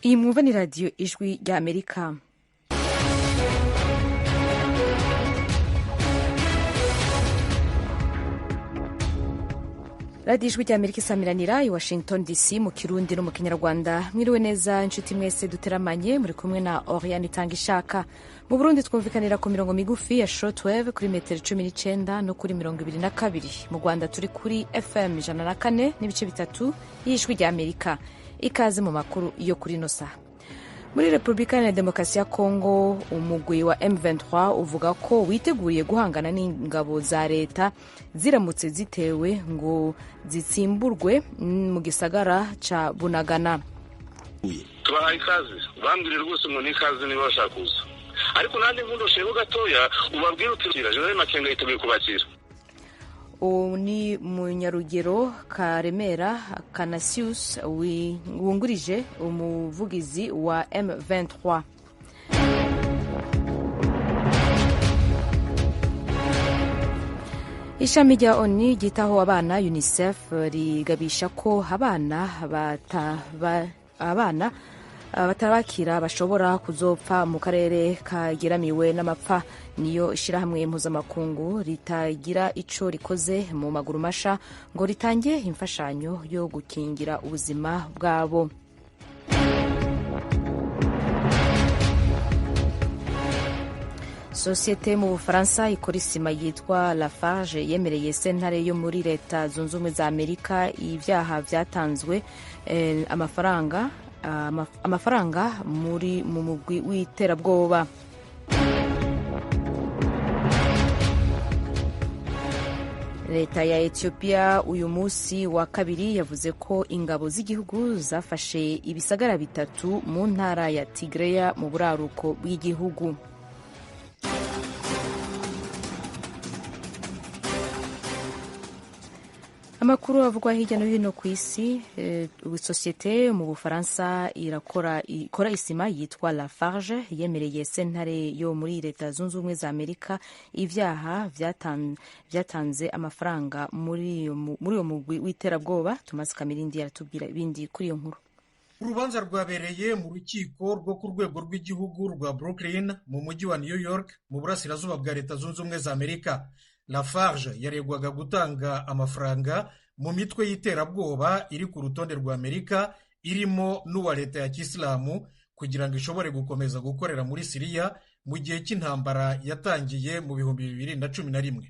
Iyi mwumva ni radiyo ijwi rya Amerika. radiyo ijwi rya Amerika isamiranira i Washington DC mu Kirundi no mu Kinyarwanda. Mwiriwe neza inshuti mwese duteramanye, muri kumwe na Oriane Itangishaka. Mu Burundi twumvikanira ku mirongo migufi ya shortwave kuri metero 19 no kuri 22. Mu Rwanda turi kuri FM 104 n'ibice bitatu y'ijwi rya Amerika. Ikaze mu makuru yo kuri no saha. Muri Republika ya Demokarasi ya Kongo, umugwi wa M23 uvuga ko witeguriye guhangana n'ingabo za leta ziramutse zitewe ngo zitsimburwe mu gisagara ca Bunagana. Tubahaye ikaze, bambwire rwose ngo n'ikaze niba bashaka kuza. Ariko nandi nkundosheho gatoya ubabwire utirira General Makenga yiteguye kubakira. Ni Munyarugero Karemera Canisius wungurije umuvugizi wa M23. Ishami rya ONU ryitaho abana UNICEF rigabisha ko abana batarabakira bashobora kuzopfa mu karere kageramiwe n'amapfa. Niyo ishirahamwe mpuzamakungu ritagira ico rikoze mu maguru masha ngo ritange imfashanyo yo gukingira ubuzima bwabo. Sosiyete mu Bufaransa ikora isima yitwa Lafarge yemereye sentare yo muri Leta Zunze Ubumwe za Amerika ibyaha byatanzwe amafaranga mu mugwi w'iterabwoba. Leta ya Ethiopia uyu musi wa kabiri yavuze ko ingabo z'igihugu zafashe ibisagara bitatu mu ntara ya Tigray mu buraruko bw'igihugu. Amakuru avugwa hirya no hino ku isi. Sosiyete mu Bufaransa ikora isima yitwa Lafarge yemereye sentare yo muri Leta Zunze Ubumwe za Amerika ibyaha byatanze amafaranga muri uwo mugwi w'iterabwoba. Thomas Kamirindi yaratubwira ibindi kuri iyo nkuru. Urubanza rwabereye mu rukiko rwo ku rwego rw'igihugu rwa Brooklyn mu mujyi wa New York mu burasirazuba bwa Leta Zunze Ubumwe za Amerika. Lafarge yaregwaga gutanga amafaranga mu mitwe y'iterabwoba iri ku rutonde rwa Amerika irimo n'uwa leta ya Kisilamu kugira ngo ishobore gukomeza gukorera muri Siriya mu gihe cy'intambara yatangiye mu 2011.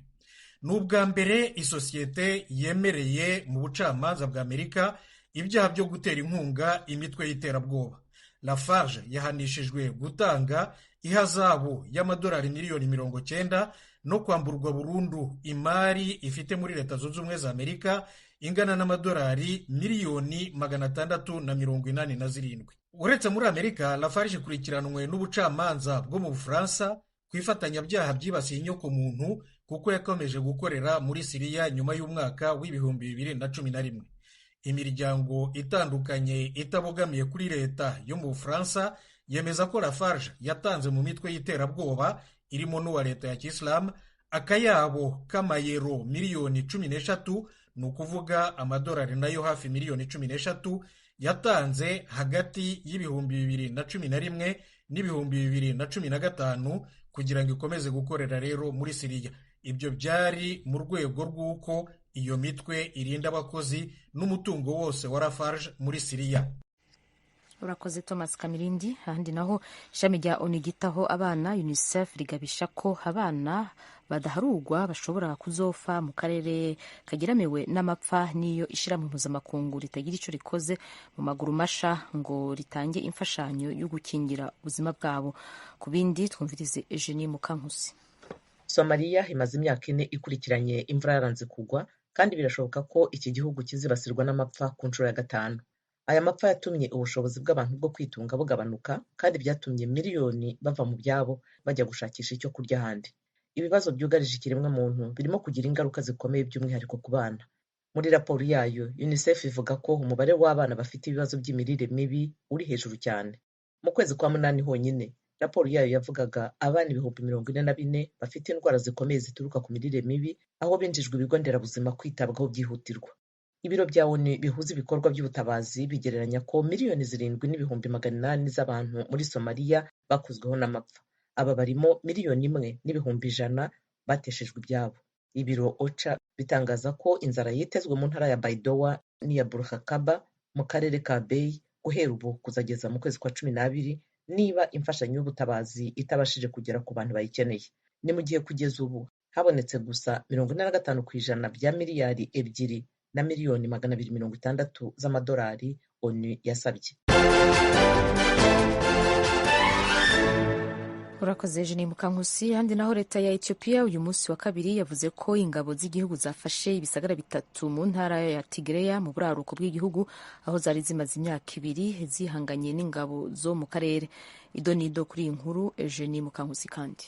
N'ubwa mbere isosiyete yemereye mu bucamanza bwa Amerika ibyaha byo gutera inkunga imitwe y'iterabwoba. Lafarge yahanishijwe gutanga ihazabu y'amadolari miliyoni 90 no kwamburwa burundu imari ifite muri Leta Zunze Ubumwe za Amerika ingana n'amadolari miliyoni 687. Uretse muri Amerika, Lafarge ikurikiranwe n'ubucamanza bwo mu Bufaransa ku ifatanyabyaha byibasiye inyoko muntu kuko yakomeje gukorera muri Siriya nyuma y'umwaka w'2011. Imiryango itandukanye itabogamiye kuri leta yo mu Bufaransa yemeza ko Lafarge yatanze mu mitwe y'iterabwoba irimo n'uwa leta ya Kisilamu akayabo k'amayero miliyoni 13, ni ukuvuga amadolari nayo hafi miliyoni 13 yatanze hagati y'2011 n'2015 kugira ngo ikomeze gukorera rero muri Siriya. Ibyo byari mu rwego rw'uko iyo mitwe irinda abakozi n'umutungo wose wa Lafarge muri Siriya. Urakoze Thomas Kamirindi. Ahandi naho ishami rya ONU ryitaho abana UNICEF rigabisha ko abana badaharugwa bashobora kuzofa mu karere kageramiwe n'amapfa niyo ishirahamwe mpuzamakungu ritagira ico rikoze mu maguru masha ngo ritange imfashanyo yo gukingira ubuzima bwabo. Ku bindi twumvirize Eugenie Mukankusi. Somalia imaze imyaka 4 ikurikiranye imvura yaranze kugwa kandi birashoboka ko iki gihugu kizibasirwa n'amapfa ku nshuro ya 5. Aya mapfa yatumye ubushobozi bw'abantu bwo kwitunga bugabanuka kandi byatumye miliyoni bava mu byabo bajya gushakisha icyo kurya ahandi. Ibibazo byugarije ikiremwa muntu birimo kugira ingaruka zikomeye by'umwihariko ku bana. Muri raporo yayo, UNICEF ivuga ko umubare w'abana bafite ibibazo by'imirire mibi uri hejuru cyane. Mu kwezi kwa 8 honyine, raporo yayo yavugaga abana 44,000 bafite indwara zikomeye zituruka ku mirire mibi aho binjijwe ibigo nderabuzima kwitabwaho byihutirwa. Ibiro bya ONU bihuza ibikorwa by'ubutabazi bigereranya ko 7,800,000 z'abantu muri Somalia bakozweho n'amapfa. Aba barimo 1,100,000 bateshejwe ibyabo. Ibiro OCHA bitangaza ko inzara yitezwe mu ntara ya Baidoa n'iya Burhakaba mu karere ka Bay guhera ubu kuzageza mu kwezi kwa 12 niba imfashanyo y'ubutabazi itabashije kugera ku bantu bayikeneye. Ni mu gihe kugeza ubu habonetse gusa 45% bya miliyari 2,260,000 z'amadolari ONU yasabye. urakoze Eugenie Mukankusi. Handi naho leta ya Ethiopia uyu munsi wa kabiri yavuze ko ingabo z'igihugu zafashe ibisagara 3 mu ntara ya Tigreya mu buraruko bw'igihugu aho zari zimaze imyaka 2 zihanganye n'ingabo zo mu karere. Idonido kuri iyi nkuru Eugenie Mukankusi. Kandi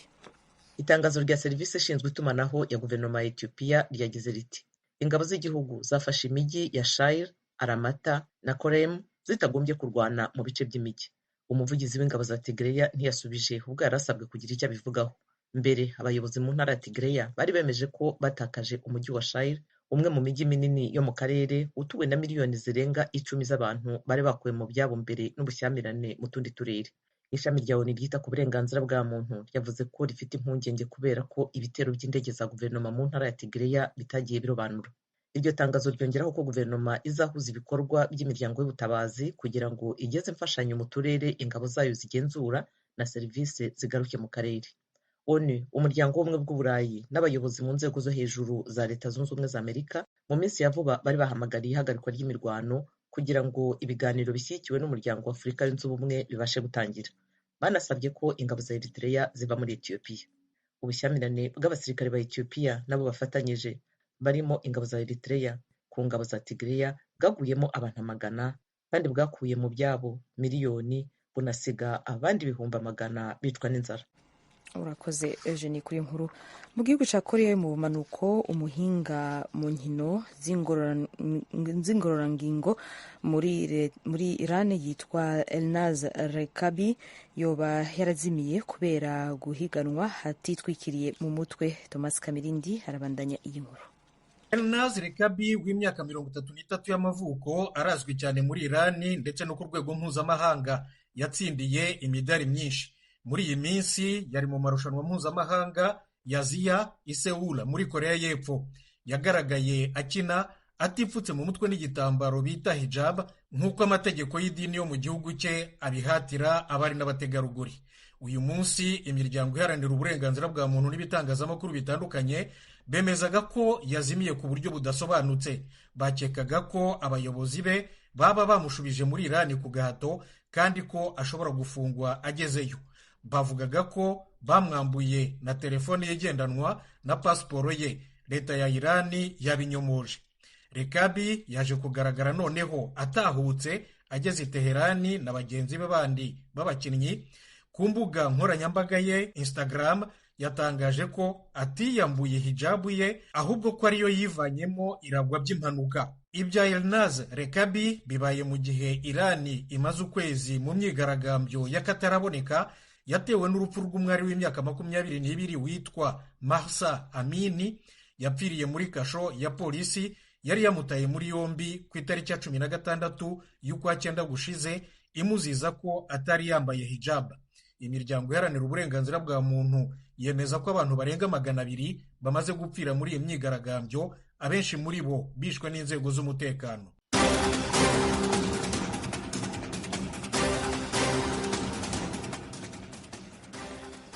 itangazo rya serivisi ishinzwe itumanaho ya guverinoma ya Ethiopia ryagize riti ingabo z'igihugu zafashe imijyi ya Shire, Aramata na Korem zitagombye kurwana mu bice by'imijyi. Umuvugizi w'ingabo za Tigreya ntiyasubije ubwo yarasabwe kugira icyo abivugaho. Mbere abayobozi mu ntara ya Tigreya bari bemeje ko batakaje umujyi wa Shire, umwe mu mijyi minini yo mu karere utuwe na miliyoni zirenga 10 z'abantu bari bakuwe mu byabo mbere n'ubushyamirane mu tundi turere. Ishami rya ONU ryita ku burenganzira bwa muntu ryavuze ko rifite impungenge kubera ko ibitero by'indege za guverinoma mu ntara ya Tigreya bitagiye birobanura. Iryo tangazo ryongeraho ko guverinoma izahuza ibikorwa by'imiryango y'ubutabazi kugira ngo igeze imfashanyo mu turere ingabo zayo zigenzura na serivisi zigaruke mu karere. ONU, umuryango w'ubumwe bw'Uburayi n'abayobozi mu nzego zo hejuru za Leta Zunze Ubumwe za Amerika mu minsi ya vuba bari bahamagariye ihagarikwa ry'imirwano kugira ngo ibiganiro bishyigikiwe n'umuryango wa Afurika yunze ubumwe bibashe gutangira. Banasabye ko ingabo za Eritrea ziva muri Ethiopia. Ubushyamirane bw'abasirikare ba Ethiopia nabo bafatanyije barimo ingabo za Eritrea ku ngabo za Tigreya bwaguyemo abantu amagana kandi bwakuye mu byabo miliyoni bunasiga abandi ibihumbi amagana bicwa n'inzara. urakoze Eugenie kuri nkuru. Mu gihugu cya Korea mu bumanuko umuhinga mu nkino z'ingororangingo muri Iran yitwa Elnaz Rekabi yoba yarazimiye kubera guhiganwa hatitwikiriye mu mutwe. Thomas Kamirindi arabandanya iyi nkuru. Elnaz Rekabi w'imyaka 33 y'amavuko arazwi cyane muri Irani ndetse no ku rwego mpuzamahanga. Yatsindiye imidari myinshi. Muri iyi minsi yari mu marushanwa mpuzamahanga ya Aziya i Seoul muri Korea y'Epfo. Yagaragaye akina atipfutse mu mutwe n'igitambaro bita hijab nk'uko amategeko y'idini yo mu gihugu cye abihatira abari n'abategarugori. Uyu munsi imiryango iharanira uburenganzira bwa muntu n'ibitangazamakuru bitandukanye bemezaga ko yazimiye ku buryo budasobanutse. Bakekaga ko abayobozi be baba bamushubije muri Irani ku gahato kandi ko ashobora gufungwa agezeyo. Bavugaga ko bamwambuye na telefone ye igendanwa na pasiporo ye. Leta ya Irani yabinyomoje. Rekabi yaje kugaragara noneho atahutse ageze i Teherani na bagenzi be bandi b'abakinnyi. Ku mbuga nkoranyambaga ye Instagram yatangaje ko atiyambuye hijabu ye ahubwo ko ariyo yivanyemo iragwa by'impanuka. Ibya Elnaz Rekabi bibaye mu gihe Irani imaze ukwezi mu myigaragambyo y'akataraboneka yatewe n'urupfu rw'umwari w'imyaka 22 witwa Mahsa Amini yapfiriye muri kasho ya polisi yari yamutaye muri yombi ku itariki ya 16 y'ukwa 9 gushize imuziza ko atari yambaye hijab. Imiryango iharanira uburenganzira bwa muntu yemeza ko abantu barenga 200 bamaze gupfira muri iyi myigaragambyo, abenshi muri bo bishwe n'inzego z'umutekano.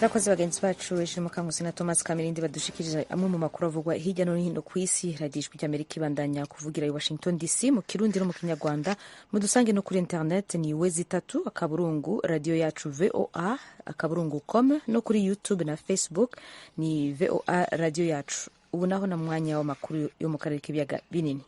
Rakoze bagenzi bacu Eugenie Mukankusi na Thomas Kamirindi badushikirije amwe mu makuru avugwa hirya no hino ku isi. Radio Ijwi ry'Amerika ibandanya kuvugira i Washington DC mu Kirundi no mu Kinyarwanda. Mudusange no kuri internet ni wezi3 akaburungu radio yacu VOA akaburungu.com no kuri YouTube na Facebook ni VOA radio yacu. Ubu naho na mwanya w'amakuru yo mu karere k'ibiyaga binini.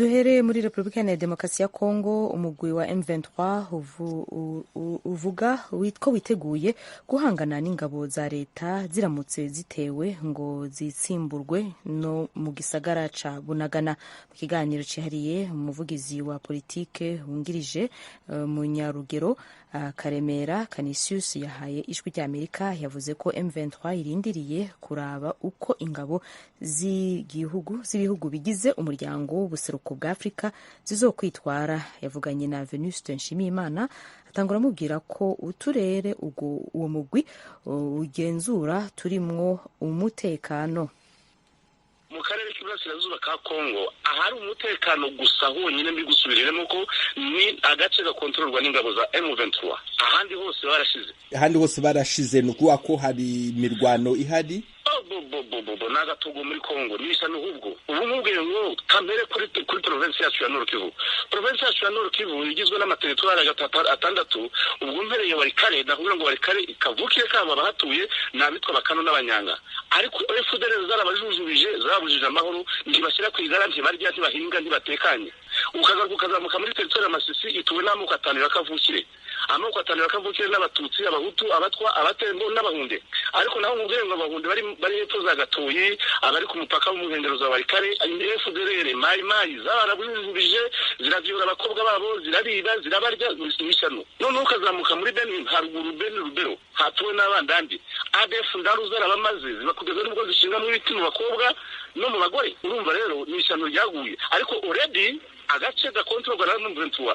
duhere muri Repubulika ya Demokarasi ya Kongo. Umugwi wa M23 uvuga ko witeguye guhangana n'ingabo za leta ziramutse zitewe ngo zitsimburwe no mu gisagara ca Bunagana. Mu kiganiro cihariye umuvugizi wa politike wungirije Munyarugero Karemera Canisius yahaye ijwi rya Amerika yavuze ko M23 irindiriye kuraba uko ingabo z'ibihugu bigize umuryango w'ubuseruko bwa Afrika zizokwitwara. Yavuganye na Venuste Nshimiyimana atangura amubwira ko uturere uwo mugwi ugenzura turimwo umutekano. Mu karere k'iburasirazuba ka Kongo ahari umutekano gusa honyine mbi gusubiriremo ko ni agace gakontororwa n'ingabo za M23. Ahandi hose barashize ni ukuvuga ko hari imirwano ihari. N'agatugo muri Kongo nisha n'ubwo ubu mubwiye ngo kamere kuri province yacu ya Nord Kivu. Province yacu ya Nord Kivu igizwe n'amateritoire atandatu. Ubwo mpereye Walikare ndakugira ngo Walikare ikavukiye kaba bahatuye nabitwa bakano n'abanyanga. Ariko FDL zarabujije amahoro ntibashyira ku igara ntibarya ntibahinga ntibatekanye. Ukazamuka muri territoire ya Masisi ituwe n'amoko atanu yakavukire. Amoko atanu yakavukire n'abatutsi, abahutu, abatwa, abatembo n'abahunde. Ariko naho mubwiye ngo abahunde bari hepfo za Gatoyi, abari ku mupaka w'umuhengero za Walikare, FDL mayi zarabujije ziravyura abakobwa babo, zirabiba, zirabarya misano. None ukazamuka muri Benin haruguru Rubero hatuwe n'abandandi. ADF ndaruza arabamaze zibakugeza n'ubwo zishinga mu biti mu bakobwa no mu bagore. Urumva rero nisano ryaguye. Ariko already agace gakontorwa na M23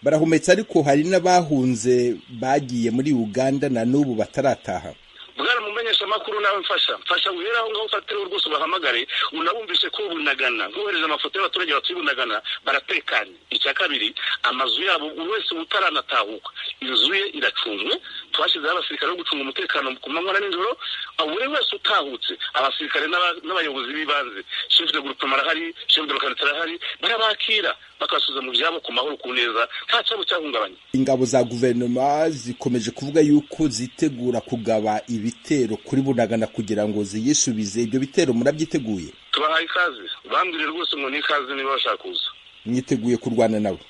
barahumetse ariko hari n'abahunze bagiye muri Uganda na n'ubu batarataha. Bwana mumenyesha makuru nawe mfasha uhera ngaho ufatire rwose bahamagare unabumvise ko Bunagana ngohereza amafoto y'abaturage batuye Bunagana baratekanye. Icya kabiri amazu yabo wese utaranatahuka inzu ye iracunzwe. Twashize abasirikare bo gucunga umutekano ku manywa n'ijoro. Buri wese utahutse abasirikare n'abayobozi bibanze chef de groupe marahari chef de localité arahari barabakira bakasuza mu byabo ku mahoro ku neza nta cyabo cyahungabanye. Ingabo za guverinoma zikomeje kuvuga yuko zitegura kugaba ibitero kuri Bunagana kugira ngo ziyisubize. Ibyo bitero murabyiteguye? Tubahaye ikaze bambwire rwose ngo ni ikaze niba bashaka kuza. Mwiteguye kurwana nabo?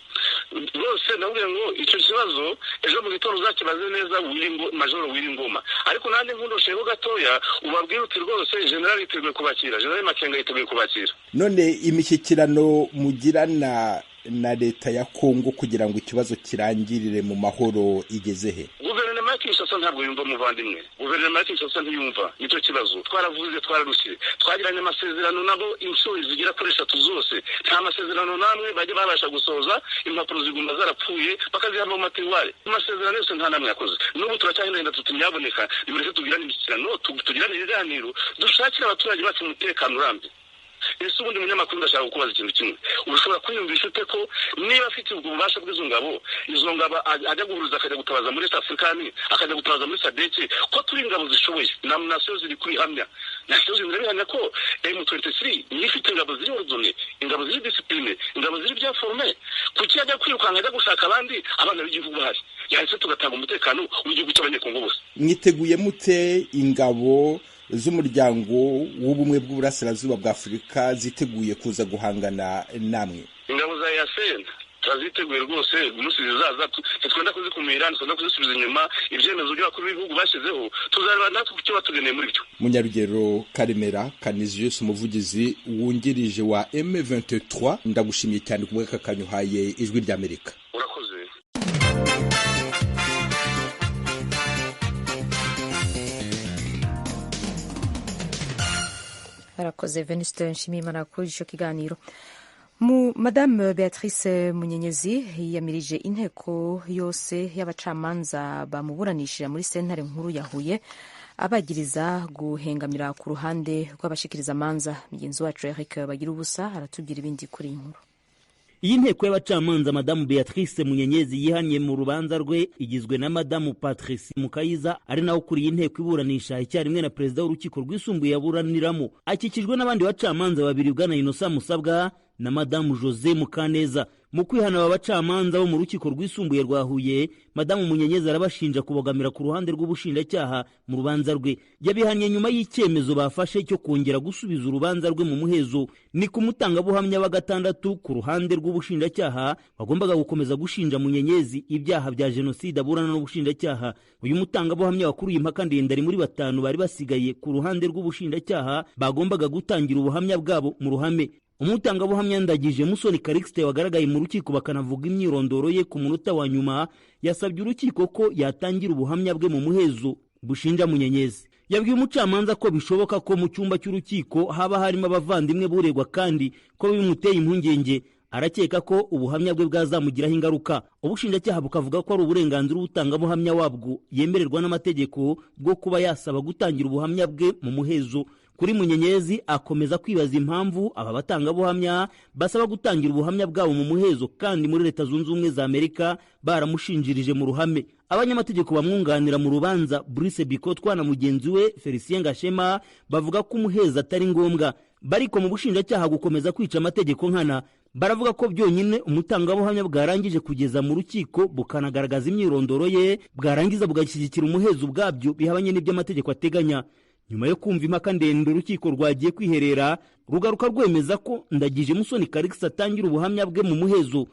Rwose nabwiye ngo icyo kibazo ejo mu gitondo uzakibaze neza Majoro Wiringoma. Ariko nandi nkundosheho gatoya ubabwire uti rwose general yiteguye kubakira, general Makenga yiteguye kubakira. None imishyikirano mugirana na leta ya Kongo kugira ngo ikibazo kirangirire mu mahoro igeze he? Guverinoma ya Kinshasa ntabwo yumva muvandimwe. Guverinoma ya Kinshasa ntiyumva nicyo kibazo. Twaravuze twararushye. Twagiranye amasezerano nabo inshuro zigira kuri 3 zose. Nta masezerano namwe bajye babasha gusoza, impapuro ziguma zarapfuye bakaziha mu matiware. Amasezerano yose nta namwe yakoze. N'ubu turacyahindura tutumyaboneka. Nimureke tugirane imishyikirano, tugirane ibiganiro, dushakira abaturage bacu umutekano urambye. Ese ubundi umunyamakuru ndashaka kubaza ikintu kimwe. Ushobora kwiyumvisha ute ko niba afite ubwo bubasha bw'izo ngabo ajya guhuruza akajya gutabaza muri East African akajya gutabaza muri SADC ko turi ingabo zishoboye na nation ziri kuri hamya nation zirabihamya ko M23 yifite ingabo ziri ordone, ingabo ziri discipline, ingabo ziri bya forme. Kuki ajya kwirukanga ajya gushaka abandi abana b'igihugu bahari yahise tugatanga umutekano w'igihugu cy'abanyekongo bose? Mwiteguye mute ingabo z'umuryango w'ubumwe bw'uburasirazuba bwa Afurika ziteguye kuza guhangana namwe? Ingabo za EAC turaziteguye rwose. Umunsi zizaza twenda kuzikumira, twenda kuzisubiza inyuma. Ibyemezo by'abakuru b'ibihugu bashyizeho tuzareba natwe kucyo batugeneye muri byo. Munyarugero Karemera Canisius umuvugizi wungirije wa M23 ndagushimiye cyane ku bw'aka kanyuhaye ijwi rya Amerika. Urakoze. Arakoze Venuste Nshimiyimana kuri icyo kiganiro. Madame Beatrice Munyenyezi yamirije inteko yose y'abacamanza bamuburanishije muri sentare nkuru ya Huye abagiriza guhengamira ku ruhande rw'abashikiriza amanza. Mugenzi wacu Eric Bagirubusa aratubwira ibindi kuri iyi nkuru. Iyi nteko y'abacamanza Madamu Beatrice Munyenyezi yihanye mu rubanza rwe igizwe na Madamu Patrice Mukayiza ari nawe ukuriye inteko iburanisha icyarimwe na perezida w'urukiko rwisumbuye yaburaniramo. Akikijwe n'abandi bacamanza babiri Bwana Innocent Musabwa na Madamu Jose Mukaneza. mu kwihana aba bacamanza bo mu rukiko rwisumbuye rwa Huye, madamu Munyenyezi arabashinja kubogamira ku ruhande rw'ubushinjacyaha mu rubanza rwe. Yabihanye nyuma y'icyemezo bafashe cyo kongera gusubiza urubanza rwe mu muhezo. Ni ku mutangabuhamya wa gatandatu ku ruhande rw'ubushinjacyaha bagombaga gukomeza gushinja Munyenyezi ibyaha bya jenoside aburana n'ubushinjacyaha. Uyu mutangabuhamya wakuruye impaka ndende ari muri batanu bari basigaye ku ruhande rw'ubushinjacyaha bagombaga gutangira ubuhamya bwabo mu ruhame. Umutangabuhamya Ndagije Musoni Calixte wagaragaye mu rukiko bakanavuga imyirondoro ye ku munota wa nyuma, yasabye urukiko ko yatangira ubuhamya bwe mu muhezo bushinja Munyenyezi. Yabwiye umucamanza ko bishoboka ko mu cyumba cy'urukiko haba harimo abavandimwe buregwa kandi ko bimuteye impungenge. Arakeka ko ubuhamya bwe bwazamugiraho ingaruka. Ubushinjacyaha bukavuga ko ari uburenganzira ubutangabuhamya wabwo yemererwa n'amategeko bwo kuba yasaba gutangira ubuhamya bwe mu muhezo. Kuri Munyenyezi akomeza kwibaza impamvu aba batangabuhamya basaba gutangira ubuhamya bwabo mu muhezo kandi muri Leta Zunze Ubumwe za Amerika baramushinjirije mu ruhame. Abanyamategeko bamwunganira mu rubanza Brice Bikotwa na mugenzi we Felicien Gashema bavuga ko umuhezo atari ngombwa. Bariko mu bushinjacyaha gukomeza kwica amategeko nkana. Baravuga ko byonyine umutangabuhamya bwarangije kugeza mu rukiko bukanagaragaza imyirondoro ye bwarangiza bugashyigikira umuhezo ubwabyo bihabanye n'ibyo amategeko ateganya. Nyuma yo kumva impaka ndende urukiko rwagiye kwiherera rugaruka rwemeza ko Ndagije Musoni Calixte atangira ubuhamya bwe mu muhezo.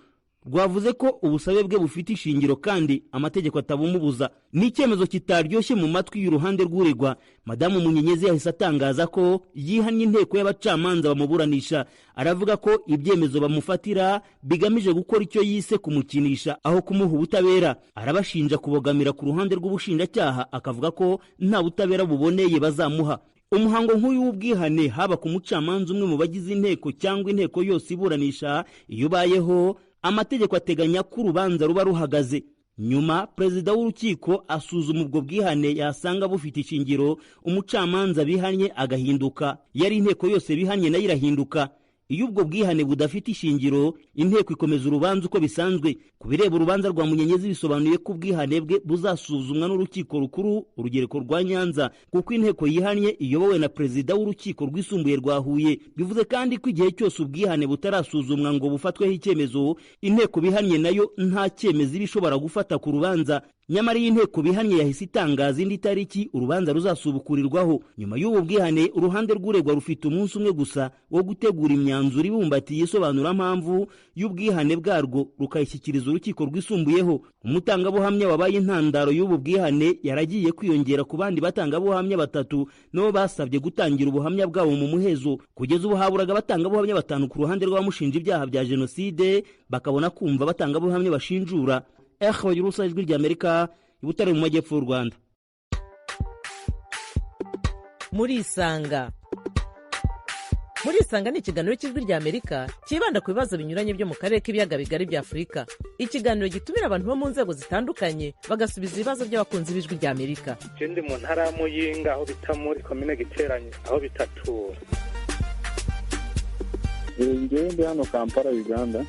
Rwavuze ko ubusabe bwe bufite ishingiro kandi amategeko atabumubuza. Ni icyemezo kitaryoshye mu matwi y'uruhande rw'uregwa. Madamu Munyenyezi yahise atangaza ko yihannye inteko y'abacamanza bamuburanisha. Aravuga ko ibyemezo bamufatira bigamije gukora icyo yise kumukinisha aho kumuha ubutabera. Arabashinja kubogamira ku ruhande rw'ubushinjacyaha, akavuga ko nta butabera buboneye bazamuha. Umuhango nk'uyu w'ubwihane haba ku mucamanza umwe mu bagize inteko cyangwa inteko yose iburanisha iyo ubayeho, amategeko ateganya ko urubanza ruba ruhagaze. Nyuma perezida w'urukiko asuzuma ubwo bwihane yasanga bufite ishingiro, umucamanza bihanye agahinduka. Yari inteko yose bihanye nayo irahinduka. Iyo ubwo bwihane budafite ishingiro, inteko ikomeza urubanza uko bisanzwe. Ku bireba urubanza rwa Munyenyezi bisobanuye ko ubwihane bwe buzasuzumwa n'urukiko rukuru urugereko rwa Nyanza, kuko inteko yihanye iyobowe na perezida w'urukiko rwisumbuye rwa Huye. Bivuze kandi ko igihe cyose ubwihane butarasuzumwa ngo bufatweho icyemezo, inteko bihanye nayo nta cyemezo ibishobora gufata ku rubanza. Nyamara iyi nteko bihanye yahise itangaza indi tariki urubanza ruzasubukurirwaho. Nyuma y'ubu bwihane uruhande rw'uregwa rufite umunsi umwe gusa wo gutegura imyanzuro ibumbatiye isobanura mpamvu y'ubwihane bwarwo rukayishyikiriza urukiko rwisumbuyeho. Umutangabuhamya wabaye intandaro y'ubu bwihane yaragiye kwiyongera ku bandi batangabuhamya batatu nabo basabye gutangira ubuhamya bwabo mu muhezo. Kugeza ubu haburaga abatangabuhamya batanu ku ruhande rw'abamushinja ibyaha bya jenoside bakabona kumva abatangabuhamya bashinjura. Bagira ijwi ry'Amerika i Butare mu majyepfo y'u Rwanda. Murisanga ni ikiganiro cy'ijwi ry'Amerika kibanda ku bibazo binyuranye byo mu karere k'ibiyaga bigari bya Afurika. Ikiganiro gitumira abantu bo mu nzego zitandukanye bagasubiza ibibazo by'abakunzi b'ijwi ry'Amerika. Ndi mu ntara ya Muyinga aho bita muri komine Giteranyi aho bitatura. Ndi hano Kampala Uganda.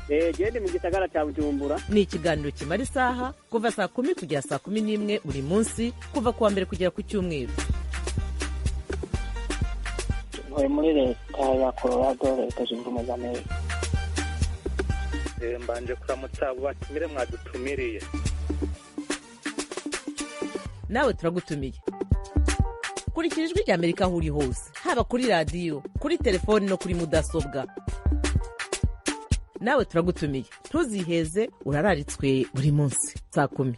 Gende mu gisagara cya Bujumbura. Ni ikiganiro kimara isaha kuva saa 10 kugera saa 11 buri munsi kuva kuwa mbere kugera ku cyumweru. Muri leta ya Colorado, Leta Zunze Ubumwe za Amerika. Mbanje kuramutsa abo batumire mwadutumiriye. Nawe turagutumiye. Kurikira ijwi ry'Amerika aho uri hose, haba kuri radio, kuri telefone no kuri mudasobwa. Nawe turagutumiye. Ntuziheze, urararitswe buri munsi saa 10.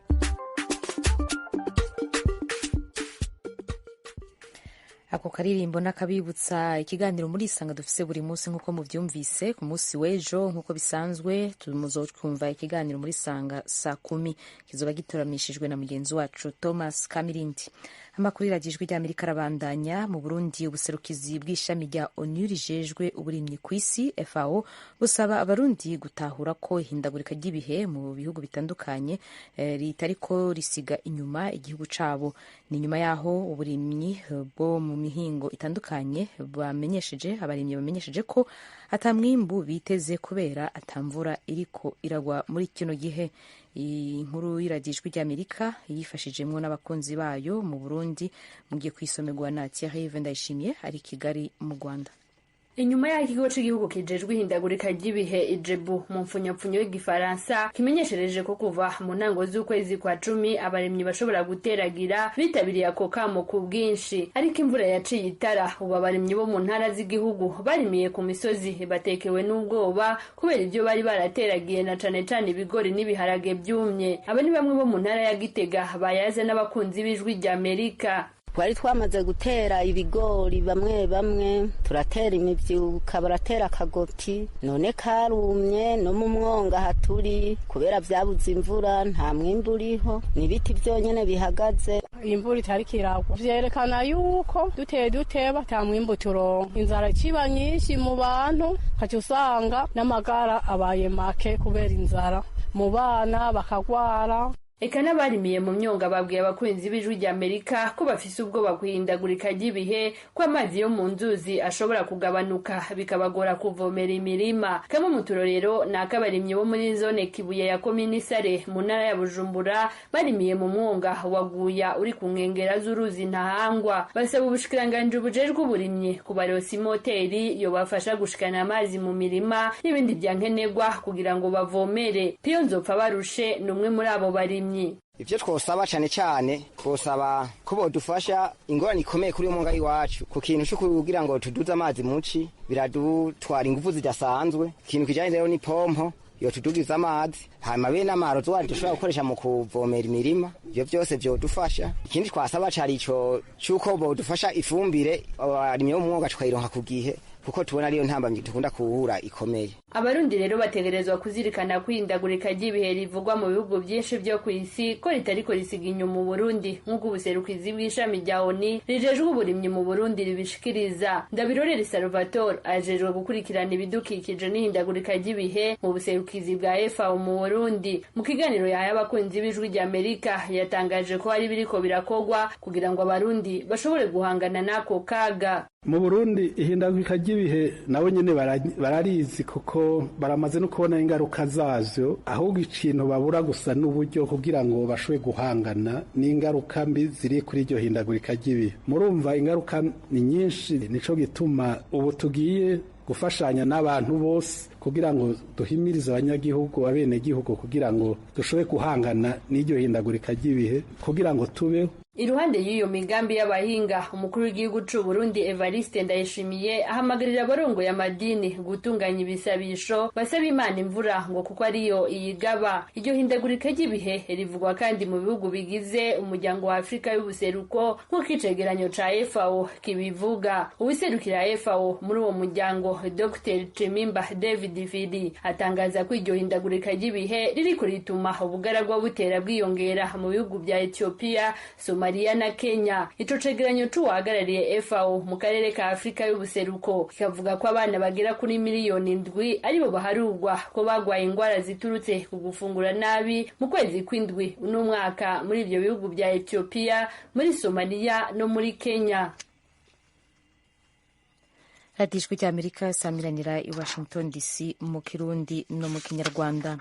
Ako karirimbo nakabibutsa ikiganiro muri Isanga dufise buri munsi nkuko muvyumvise ku munsi w'ejo nkuko bisanzwe tumuzokumva ikiganiro muri Isanga saa 10 kizoba gitoramishijwe na mugenzi wacu Thomas Kamirindi. Amakuru iragijwe ry'Amerika arabandanya. Mu Burundi ubuserukizi bw'ishami rya ONU rijejwe uburimyi kw'isi FAO busaba abarundi gutahura ko ihindagurika ry'ibihe mu bihugu bitandukanye ritariko risiga inyuma igihugu cabo. Ni nyuma yaho uburimyi bwo mu mihingo itandukanye abarimyi bamenyesheje ko atamwimbu biteze kubera atamvura iriko iragwa muri kino gihe. Inkuru y'iragijwe ry'Amerika yifashijemwo n'abakunzi bayo mu Burundi mugiye kwisomerwa na Thierry Vendayishimiye ari Kigali mu Rwanda. Inyuma y'aho ikigo c'igihugu kijejwe ihindagurika ry'ibihe ijebu mu mfunyapfunyo y'igifaransa kimenyeshereje ko kuva mu ntango z'ukwezi kwa 10 abarimyi bashobora guteragira bitabiriye ako kamo ku bwinshi, ariko imvura yaciye itara. Ubu abarimyi bo mu ntara z'igihugu barimiye ku misozi batekewe n'ubwoba kubera ibyo bari barateragiye na cane cane ibigori n'ibiharage byumye. Aba ni bamwe bo mu ntara ya Gitega bayaze n'abakunzi b'ijwi ry'Amerika. Twari twamaze gutera ibigori bamwe turatera imivyuka baratera akagoti, none karumye no mu mwonga haturi kubera vyabuze imvura, nta mwimbu uriho, n'ibiti vyonyene bihagaze. Imvura itari kiragwa vyerekana yuko duteba ata mwimbu turonka, inzara ciba nyinshi mu bantu, kaca usanga n'amagara abaye make kubera inzara, mu bana bakagwara. Eka n'abarimiye mu myonga babwiye abakunzi b'ijwi ry'Amerika ko bafise ubwoba guhindagurika ry'ibihe, ko amazi yo mu nzuzi ashobora kugabanuka bikabagora kuvomera imirima. Kamwe mu turorero ni ak'abarimyi bo muri zone Kibuye ya komine Sare mu ntara ya Bujumbura barimiye mu mwonga waguya uri ku nkengera z'uruzi Ntahangwa. Basaba ubushikiranganji bujejwe uburimyi kubaronsa imoteri yobafasha gushikana amazi mu mirima n'ibindi vyankenerwa kugira ngo bavomere. Piyo Nzopfa barushe n'umwe muri abo barimyi. Ivyo twosaba cane cane twosaba ko bodufasha ingorane ikomeye kuri uyu mwonga iwacu ku kintu cyo kugira ngo tuduze amazi muci biradutwara ingufu zidasanzwe. Ikintu kijanye rero ni pompo yo tudugiza amazi hama be n'amarozo wari dushobora gukoresha mu kuvomera imirima. Ivyo vyose vyodufasha. Ikindi twasaba cari ico cyuko bodufasha ifumbire abarimyi bo mu mwonga tukayironka ku gihe, kuko tubona ariyo ntambamye dukunda kuhura ikomeye. Abarundi rero bategerezwa kuzirikana kwihindagurika ry'ibihe rivugwa mu bihugu byinshi byo ku isi ko ritariko risiga inyuma mu Burundi, nk'uko ubuserukizi bw'ishami rya ONU rijejwe uburimyi mu Burundi ribishikiriza. Ndabirorera Salvatore ajejwe gukurikirana ibidukikije n'ihindagurika ry'ibihe mu buserukizi bwa FAO mu Burundi. Mu kiganiro yahaye abakunzi b'ijwi ry'Amerika yatangaje ko hari biriko birakogwa kugira ngo abarundi bashobore guhangana n'ako kaga. Mu Burundi ihindagurika ry'ibihe nabo nyene bararizi kuko baramaze no kubona ingaruka zavyo, ahubwo ikintu babura gusa n'uburyo kugira ngo bashobore guhangana n'ingaruka mbi ziri kuri iryo hindagurika ry'ibihe. Murumva ingaruka ni nyinshi, nico gituma ubu tugiye gufashanya n'abantu bose kugira ngo duhimirize abanyagihugu abenegihugu kugira ngo dushobore guhangana n'iryo hindagurika ry'ibihe kugira ngo tubeho. Iruhande y'iyo migambi y'abahinga, umukuru w'igihugu c'u Burundi Evariste Ndayishimiye ahamagarira abarongoye amadini gutunganya ibisabisho basaba Imana imvura ngo kuko ariyo iyigaba. Iryo hindagurika ry'ibihe rivugwa kandi mu bihugu bigize umuryango wa Afrika y'ubuseruko nk'uko icegeranyo ca FAO kibivuga. Uwiserukira FAO muri uwo muryango Dr. Chimimba David Fidi atangaza ko iryo hindagurika ry'ibihe ririko rituma ubugaragwa butera bwiyongera mu bihugu vya Ethiopia, Somalia na Kenya. Ico cegeranyo c'uwahagarariye FAO mu karere ka Afrika y'ubuseruko kikavuga ko abana bagera kuri miliyoni 7 aribo baharurwa ko bagwaye ingwara ziturutse ku gufungura nabi mu kwezi kw'indwi uno mwaka muri ivyo bihugu vya Ethiopia, muri Somalia no muri Kenya. Radio Ijwi ry'Amerika samiranira i Washington DC mu Kirundi no mu Kinyarwanda.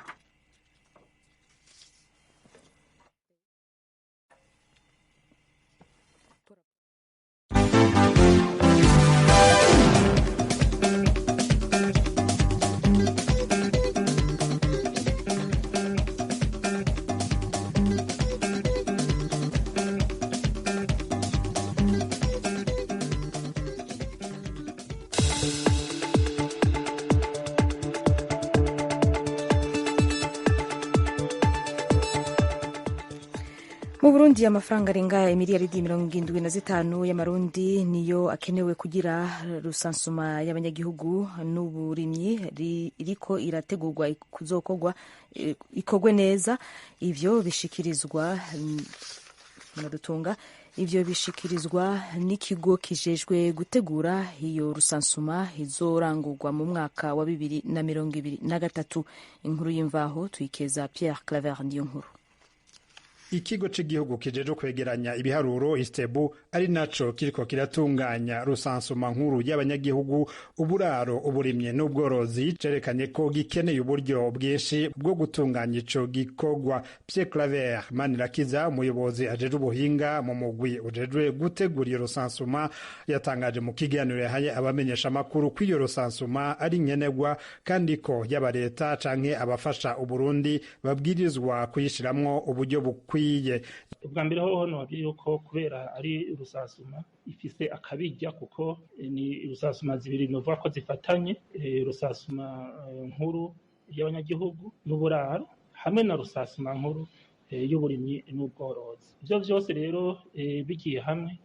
Mu Burundi amafaranga arenga miliyaridi 75 y'amarundi niyo akenewe kugira rusansuma y'abanyagihugu n'uburimyi iriko irategurwa kuzokogwa ikogwe neza. Ivyo bishikirizwa n'ikigo kijejwe gutegura iyo rusansuma izorangurwa mu mwaka wa 2023. Inkuru y'imvaho tuyikeza Pierre Claver Niyonkuru. ikigo cy'igihugu kijeje kwegeranya ibiharuro istebu ari naco kiriko kiratunganya rusansuma nkuru y'abanyagihugu, uburaro, uburimye n'ubworozi, cerekanye ko gikeneye uburyo bwinshi bwo gutunganya ico gikorwa. Pierre Claver Manirakiza, umuyobozi ajeje ubuhinga mu mugwi ujejwe gutegura iyo rusansuma, yatangaje mu kiganiro yahaye abamenyesha amakuru ko iyo rusansuma ari nkenerwa kandi ko yaba leta canke abafasha Uburundi babwirizwa kuyishiramwo uburyo bukwiye. Ubwa mbere hoho nobabwiye yuko kubera ari rusansuma ifise akabijya, kuko ni rusansuma zibiri novuga ko zifatanye, rusansuma nkuru y'abanyagihugu n'uburaro hamwe na rusansuma nkuru y'uburimyi n'ubworozi. Ivyo vyose rero bigiye hamwe,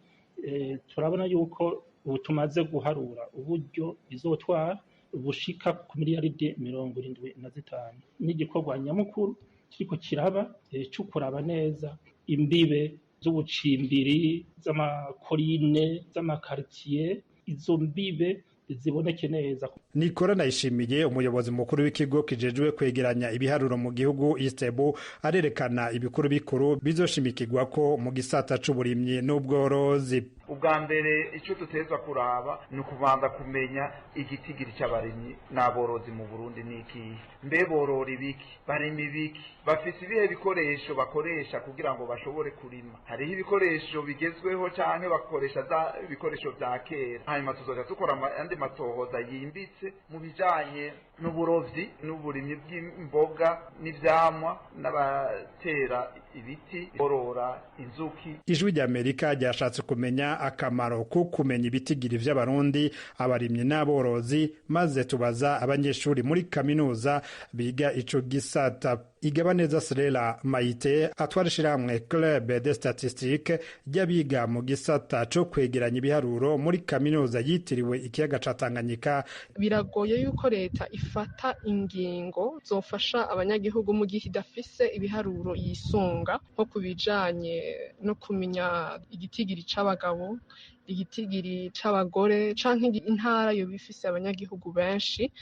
turabona yuko ubu tumaze guharura uburyo bizotwara bushika ku miliyaridi 75. N'igikorwa nyamukuru kiriko kiraba cyo kuraba neza imbibe z'ubucimbiri, z'amakorine, z'amakartier, izo mbibe ziboneke neza. Nikora Ndayishimiye, umuyobozi mukuru w'ikigo kijejwe kwegeranya ibiharuro mu gihugu istebu, arerekana ibikuru bikuru bizoshimikirwa ko mu gisata c'uburimyi n'ubworozi. Ubwa mbere icyo tutezwa kuraba ni ukubanza kumenya igitigiri cy'abarimyi n'aborozi mu Burundi niki, mbe borora ibiki, barima ibiki, bafise ibihe bikoresho bakoresha kugira ngo bashobore kurima. Hariho ibikoresho bigezweho canke bakoresha ibikoresho vya kera. Hanyuma tuzoja tukora andi matohoza yimbitse mu bijanye n'uburovyi n'uburimyi bw'imboga n'ivyamwa n'abatera ibiti, borora inzuki. Ijwi ry'Amerika ryashatse kumenya akamaro ko kumenya ibitigiri vy'abarundi, abarimyi n'aborozi, maze tubaza abanyeshuri muri kaminuza biga ico gisata. Igabaneza Serela Maite atwara ishirahamwe Club de Statistique ry'abiga mu gisata co kwegeranya ibiharuro muri kaminuza yitiriwe ikiyaga ca Tanganyika. Biragoye yuko leta ifata ingingo zofasha abanyagihugu mu gihe idafise ibiharuro yisunga, nko kubijanye no kumenya igitigiri c'abagabo, igitigiri c'abagore, canke intara yo bifise abanyagihugu benshi.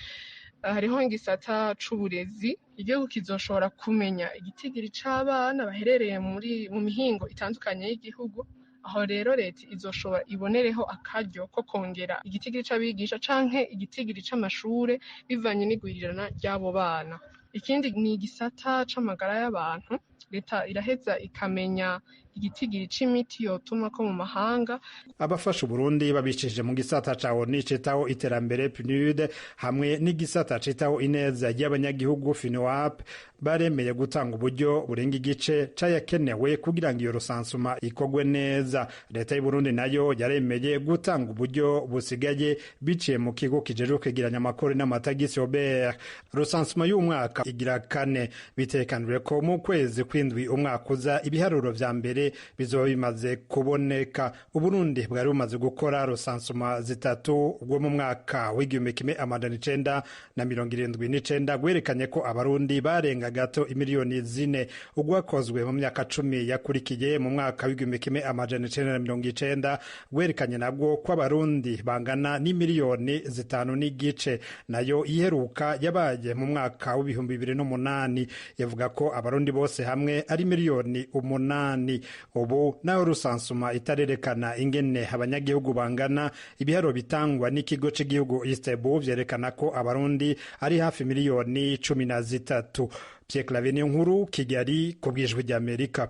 Hariho igisata c'uburezi, igihugu kizoshobora kumenya igitigiri c'abana baherereye mu mihingo itandukanye y'igihugu. Aho rero leta izoshobora ibonereho akaryo ko kongera igitigiri c'abigisha canke igitigiri c'amashure bivanye n'igwirirana ry'abo bana. Ikindi ni igisata c'amagara y'abantu, leta iraheza ikamenya igitigiri c'imiti yotuma ko mu mahanga. Abafasha Uburundi babicishije mu gisata ca ONU citaho iterambere PNUD hamwe n'igisata citaho ineza y'abanyagihugu FINOAP baremeye gutanga uburyo burenga igice cayakenewe kugira ngo iyo rusansuma ikogwe neza. Leta y'u Burundi nayo yaremeye gutanga uburyo busigaye biciye mu kigo kijejwe kwegeranya amakori n'amatagisi OBR. Rusansuma y'umwaka igira kane, bitekanijwe ko mu kwezi kw'indwi umwaka uza ibiharuro vya mbere bizoba bimaze kuboneka. Uburundi bwari bumaze gukora rusansuma zitatu ubwo mu mwaka w'1979 gwerekanye ko abarundi barenga gato 4,000,000. Ugwakozwe mu myaka 10 yakurikiye mu mwaka w'1990 gwerekanye nabwo ko abarundi bangana n'5,5 n'igice. Nayo iheruka yabaye mu mwaka w'2008 yavuga ko abarundi bose hamwe ari 8,000,000. Ubu naho rusansuma itarerekana ingene abanyagihugu bangana, ibiharo bitangwa n'ikigo cy'igihugu Istebu vyerekana ko abarundi ari hafi 13,000,000. Pierre Claver Nkuru, Kigali, ku bw'Ijwi ry'Amerika.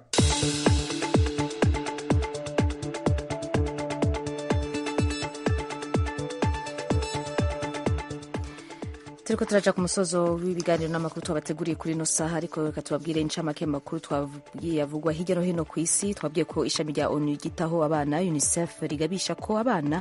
Turiko turaja ku musozo w'ibiganiro n'amakuru twabateguriye kuri ino saha, ariko reka tubabwire incamake makuru twabwiye avugwa hirya no hino ku isi. Twabwiye ko ishami rya ONU ryitaho abana UNICEF rigabisha ko abana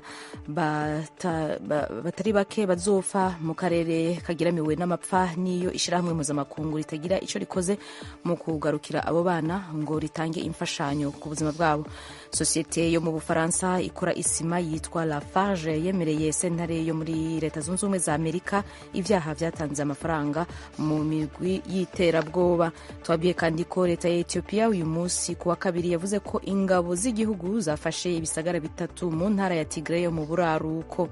batari bake bazopfa mu karere kagiramiwe n'amapfa n'iyo ishirahamwe mpuzamakungu ritagira ico rikoze mu kugarukira abo bana ngo ritange imfashanyo ku buzima bwabo. Sosiyete yo mu Bufaransa ikora isima yitwa Lafarge yemereye sentare yo muri Leta Zunze Ubumwe za Amerika ivyaha vyatanze amafaranga mu migwi y'iterabwoba. Twabwiye kandi ko leta ya Ethiopia uyu munsi kuwa kabiri yavuze ko ingabo z'igihugu zafashe ibisagara bitatu mu ntara ya Tigray yo mu buraruko.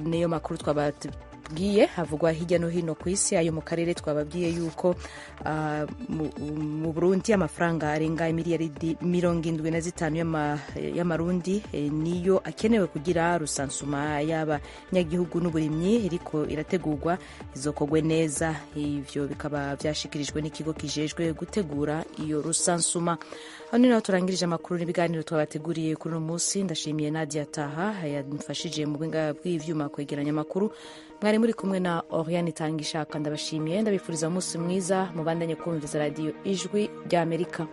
Niyo makuru twababwiye havugwa hirya no hino ku isi. Ayo mu karere twababwiye yuko mu Burundi amafaranga arenga miliyaridi 75 y'amarundi niyo akenewe kugira rusansuma y'abanyagihugu n'uburimyi iriko irategurwa izokogwe neza. Ivyo bikaba vyashikirijwe n'ikigo kijejwe gutegura iyo rusansuma. Hano naho turangirije amakuru n'ibiganiro twabateguriye kuri uno munsi. Ndashimiye Nadia Taha yadufashije mu bwinga bw'ivyuma kwegeranya amakuru. Mwari muri kumwe na Oriane Itangishaka. Ndabashimiye, ndabifuriza umunsi mwiza, mubandanye kumviriza radio Ijwi ry'Amerika.